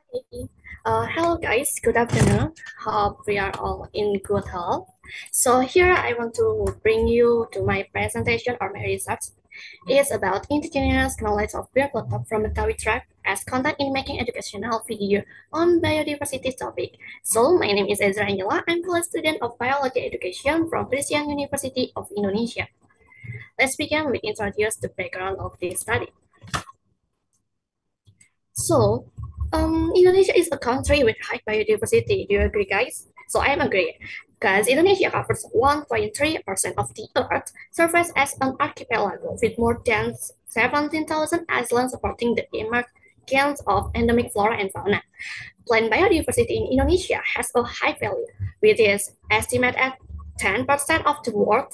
Okay. Hello guys, good afternoon. Hope we are all in good health. So here I want to bring you to my presentation or my research. It's about indigenous knowledge of beer bottle from the Tawi tribe as content in making educational video on biodiversity topic. So my name is Ezra Angela. I'm a student of biology education from Christian University of Indonesia. Let's begin with introduce the background of this study. So, Indonesia is a country with high biodiversity. Do you agree, guys? So I am agree, because Indonesia covers 1.3% of the Earth surface as an archipelago with more than 17,000 islands supporting the emergence of endemic flora and fauna. Plant biodiversity in Indonesia has a high value, which is estimated at 10% of the world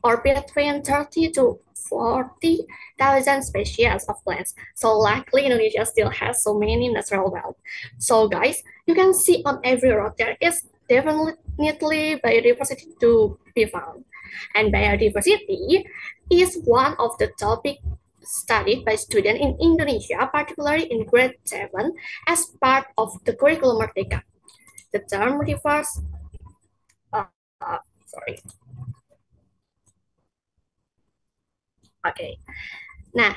or between 30 to 40,000 species of plants. So likely Indonesia still has so many natural wealth. So guys, you can see on every road there is definitely biodiversity to be found. And biodiversity is one of the topic studied by students in Indonesia, particularly in grade 7, as part of the curriculum Merdeka. The term refers, uh, uh, sorry, okay. Nah,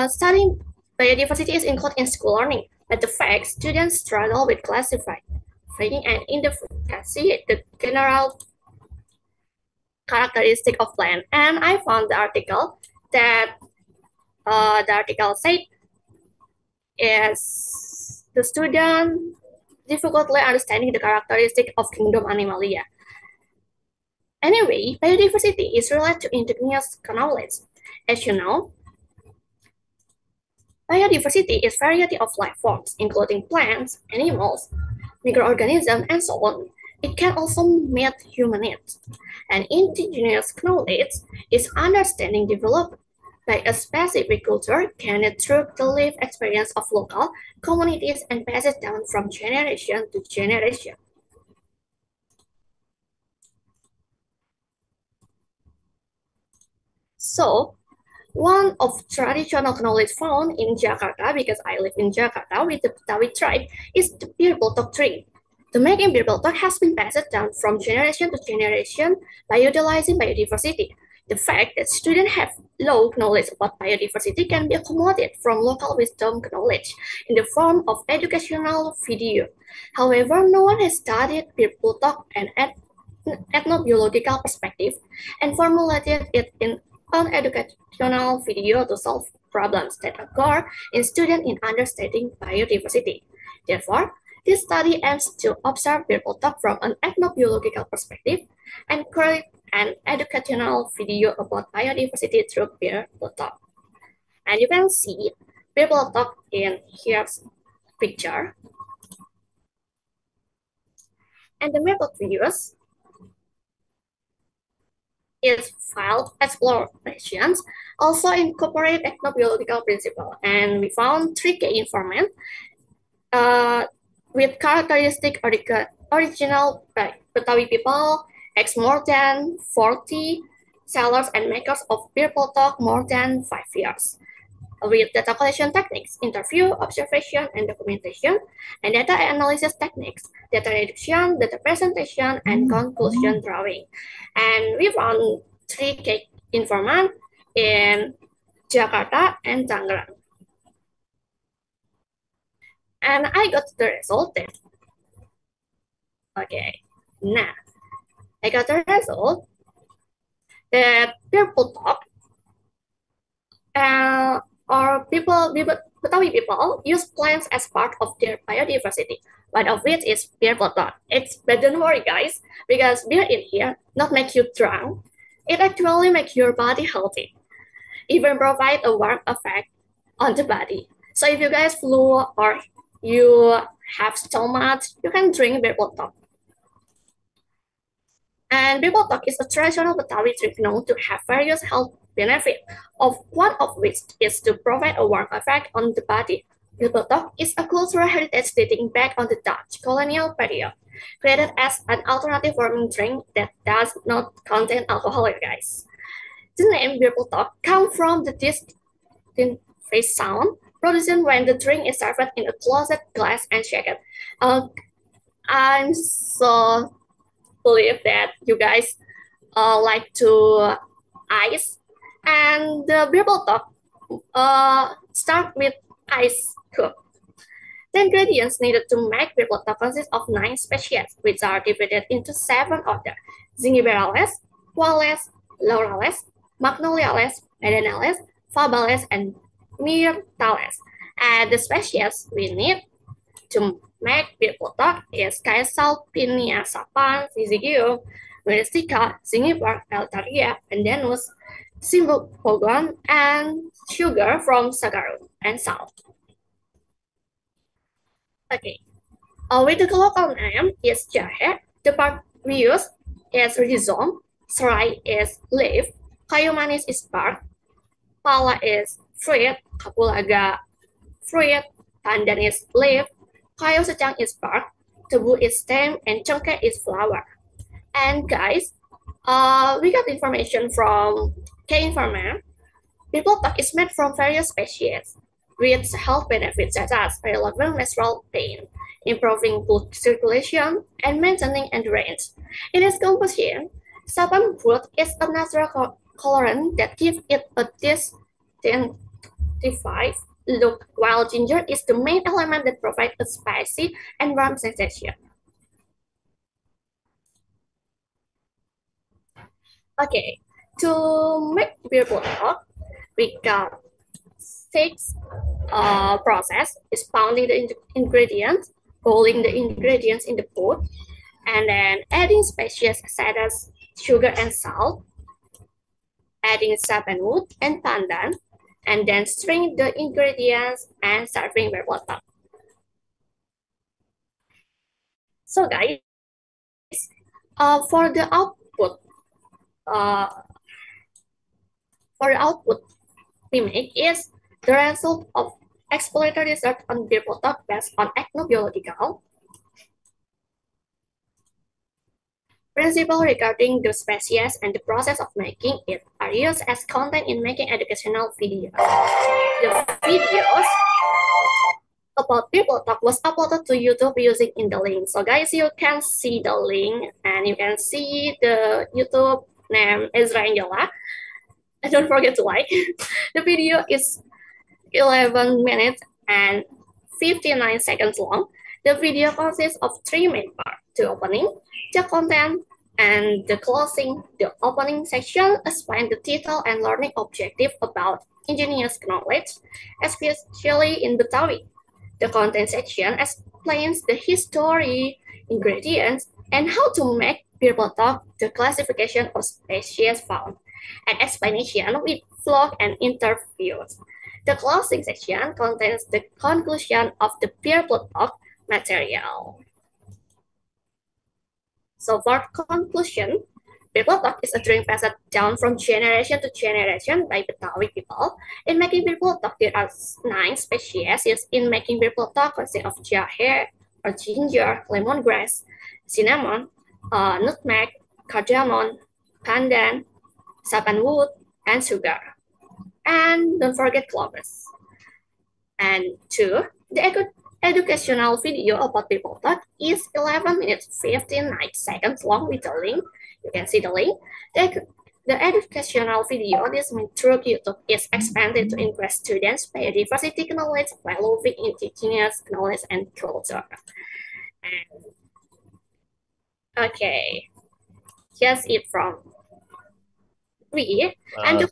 studying biodiversity is included in school learning, but the fact students struggle with classifying and identifying the general characteristic of plant. And I found the article that the article said is the student difficultly understanding the characteristic of kingdom Animalia. Anyway, biodiversity is related to indigenous knowledge. As you know, biodiversity is variety of life forms, including plants, animals, microorganisms, and so on. It can also meet human needs. And indigenous knowledge is understanding developed by a specific culture gained through the lived experience of local communities and passed down from generation to generation. So, one of traditional knowledge found in Jakarta, because I live in Jakarta with the Betawi tribe, is the beer botok tree. The making beer botok has been passed down from generation to generation by utilizing biodiversity. The fact that students have low knowledge about biodiversity can be accommodated from local wisdom knowledge in the form of educational video. However, no one has studied beer botok and ethnobiological perspective and formulated it in an educational video to solve problems that occur in students in understanding biodiversity. Therefore, this study aims to observe people talk from an ethnobiological perspective and create an educational video about biodiversity through people talk. And you can see people talk in here's picture. And the method we use is field explorations also incorporate ethnobiological principle, and we found three key informant uh, with characteristic original by Betawi people, ex more than 40 sellers and makers of beer bottle more than 5 years. With data collection techniques, interview, observation, and documentation, and data analysis techniques, data reduction, data presentation, and conclusion drawing. And we found three key informant in Jakarta and Tangerang. And I got the result there. Okay, now I got the result that people talk uh, or Betawi people use plants as part of their biodiversity. One of which is beer bottle. But don't worry guys, because beer in here not make you drunk. It actually make your body healthy, even provide a warm effect on the body. So if you guys flu or you have stomach, you can drink beer bottle. And beer bottle is a traditional Betawi drink known to have various health benefits, of one of which is to provide a warm effect on the body. Bilbotok is a cultural heritage dating back on the Dutch colonial period, created as an alternative warming drink that does not contain alcohol, guys. The name Bilbotok comes from the distinct face sound produced when the drink is served in a closed glass and shaken. Uh, I'm so believe that you guys like to ice, and the beer bottle start with ice cube. The ingredients needed to make beer bottle consist of 9 species, which are divided into 7 orders: Zingiberales, Quales, Laurales, Magnoliales, Perenniales, Fabales, and Myrtales. And the species we need to make beer bottle is Caesalpinia sapan, Syzygium, Myristica, Zingiber, Eltaria, Pandanus, Cymbopogon, and sugar from Sagarum, and salt. Okay, with the local name is jahe. The part we use is rhizome, serai is leaf, kayu manis is bark, pala is fruit, kapulaga fruit, pandan is leaf, kayu secang is bark, tebu is stem, and cengkeh is flower. And guys, we got information from K-Informer. People talk is made from various species with health benefits such as relevant menstrual pain, improving blood circulation, and maintaining endurance. In its composition, saffron fruit is a natural colorant that gives it a distinctive look, while ginger is the main element that provides a spicy and warm sensation. Okay, to make beer bottle, we got 6 process is pounding the ingredients, boiling the ingredients in the pot, and then adding species such as sugar and salt, adding sabanwood and pandan, and then stirring the ingredients and serving beer bottle. So guys, for the output, uh, we make is the result of exploratory research on beer bottle based on ethnobiological principles regarding the species and the process of making it are used as content in making educational videos. The videos about people talk was uploaded to YouTube using in the link. So guys, you can see the link and you can see the YouTube name Ezra Angela. And don't forget to like. The video is 11 minutes and 59 seconds long. The video consists of 3 main parts: the opening, the content, and the closing. The opening section explains the title and learning objective about indigenous knowledge, especially in Betawi. The content section explains the history, ingredients, and how to make beer bottle, the classification of species found, and explanation with vlog and interviews. The closing section contains the conclusion of the beer bottle material. So for conclusion, beer bottle is a drink passed down from generation to generation by Betawi people. In making beer bottle, there are 9 species used in making beer bottle, consisting of jahe or ginger, lemongrass, cinnamon, nutmeg, cardamom, pandan, sabanwood, and sugar. And don't forget cloves. And 2, the educational video about people talk is 11 minutes 59 seconds long with the link. You can see the link. The educational video this through YouTube is expanded to increase students' biodiversity knowledge while loving indigenous knowledge and culture. And okay, here's it from me. And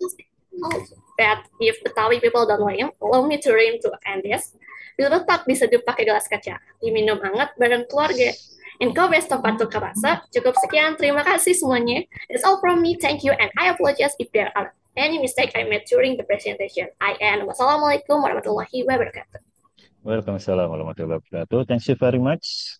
that if Betawi people don't like, allow me to rhyme to end this. Bila tetap diseduh pakai gelas kaca, diminum hangat bareng keluarga. Engkau best tempat tukar rasa. Cukup sekian, terima kasih semuanya. That's all from me, thank you, and I apologize if there are any mistake I made during the presentation. I am. Wassalamualaikum warahmatullahi wabarakatuh. Waalaikumsalam warahmatullahi wabarakatuh. Thank you very much.